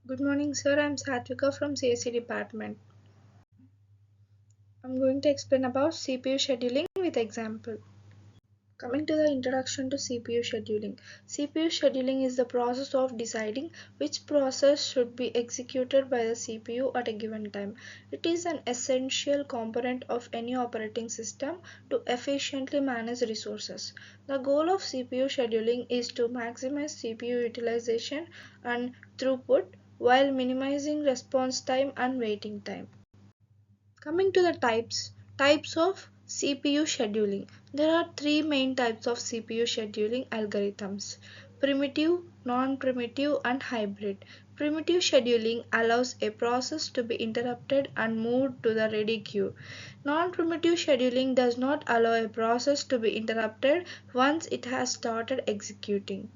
Good morning, sir. I'm Satvika from CSE department. I'm going to explain about CPU scheduling with example. Coming to the introduction to CPU scheduling. CPU scheduling is the process of deciding which process should be executed by the CPU at a given time. It is an essential component of any operating system to efficiently manage resources. The goal of CPU scheduling is to maximize CPU utilization and throughput while minimizing response time and waiting time. Coming to the types of CPU scheduling. There are three main types of CPU scheduling algorithms: primitive, non-primitive, and hybrid. Primitive scheduling allows a process to be interrupted and moved to the ready queue. Non-primitive scheduling does not allow a process to be interrupted once it has started executing.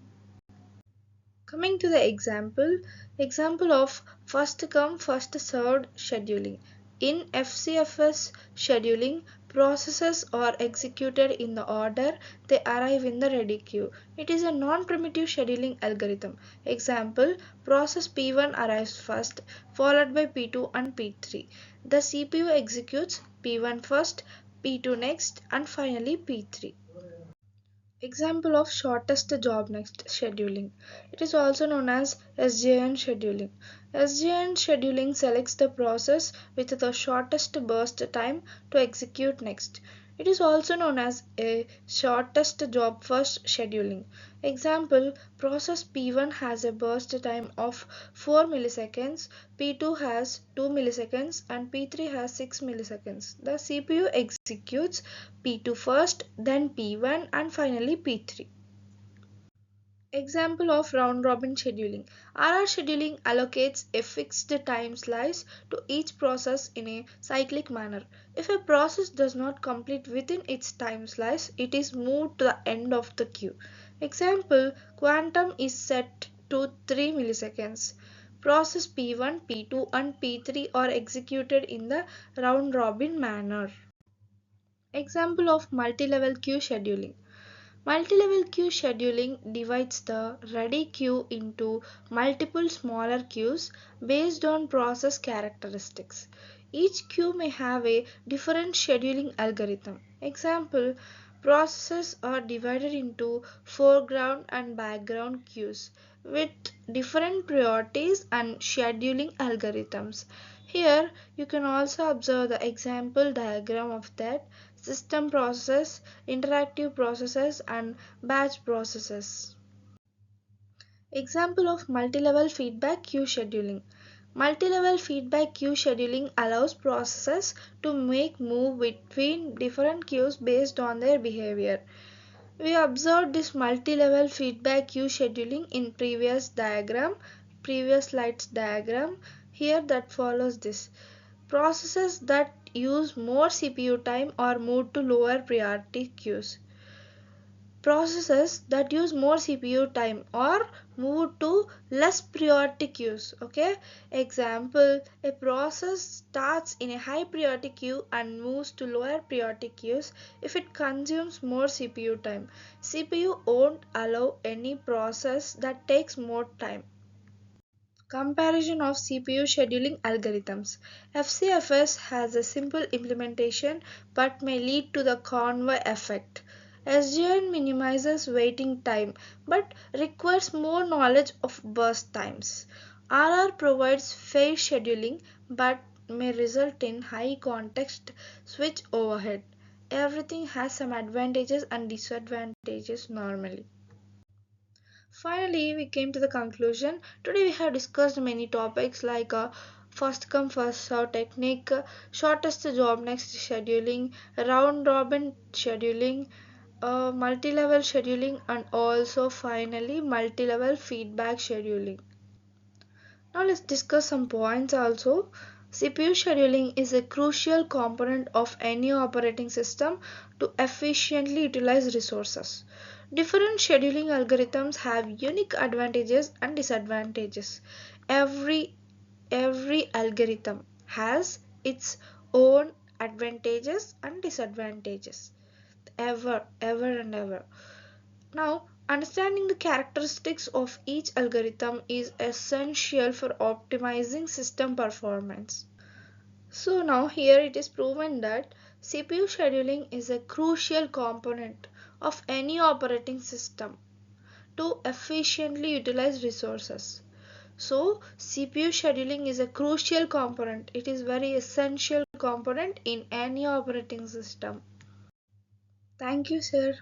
Coming to the example of first come first served scheduling. In FCFS scheduling, processes are executed in the order they arrive in the ready queue. It is a non-primitive scheduling algorithm. Example, process P1 arrives first, followed by P2 and P3. The CPU executes P1 first, P2 next, and finally P3. Example of shortest job next scheduling. It is also known as SJN scheduling. SJN scheduling selects the process with the shortest burst time to execute next. It is also known as a shortest job first scheduling. Example, process P1 has a burst time of 4 milliseconds, P2 has 2 milliseconds, and P3 has 6 milliseconds. The CPU executes P2 first, then P1, and finally P3. Example of round robin scheduling. RR scheduling allocates a fixed time slice to each process in a cyclic manner. If a process does not complete within its time slice, it is moved to the end of the queue. Example, quantum is set to 3 milliseconds. Process P1, P2, and P3 are executed in the round robin manner. Example of multi-level queue scheduling. Multi-level queue scheduling divides the ready queue into multiple smaller queues based on process characteristics. Each queue may have a different scheduling algorithm. Example, processes are divided into foreground and background queues with different priorities and scheduling algorithms. Here you can also observe the example diagram of that: system processes, interactive processes, and batch processes. Example of multi-level feedback queue scheduling. Multi-level feedback queue scheduling allows processes to make move between different queues based on their behavior. We observed this multi-level feedback queue scheduling in previous slides diagram. Here that follows this. Processes that use more CPU time are moved to lower priority queues. Processes that use more CPU time are moved to less priority queues. Okay, example, a process starts in a high priority queue and moves to lower priority queues if it consumes more CPU time. CPU won't allow any process that takes more time. Comparison of CPU scheduling algorithms. FCFS has a simple implementation but may lead to the convoy effect. SGN minimizes waiting time but requires more knowledge of burst times. RR provides phase scheduling but may result in high context switch overhead. Everything has some advantages and disadvantages normally. Finally, we came to the conclusion. Today we have discussed many topics like first come first serve technique, shortest job next scheduling, round robin scheduling, multi-level scheduling, and also finally multi-level feedback scheduling. Now let's discuss some points also. CPU scheduling is a crucial component of any operating system to efficiently utilize resources. Different scheduling algorithms have unique advantages and disadvantages. Every every algorithm has its own advantages and disadvantages. Ever and ever. Now Understanding the characteristics of each algorithm is essential for optimizing system performance. So now here it is proven that CPU scheduling is a crucial component of any operating system to efficiently utilize resources. So CPU scheduling is a crucial component. It is very essential component in any operating system. Thank you, sir.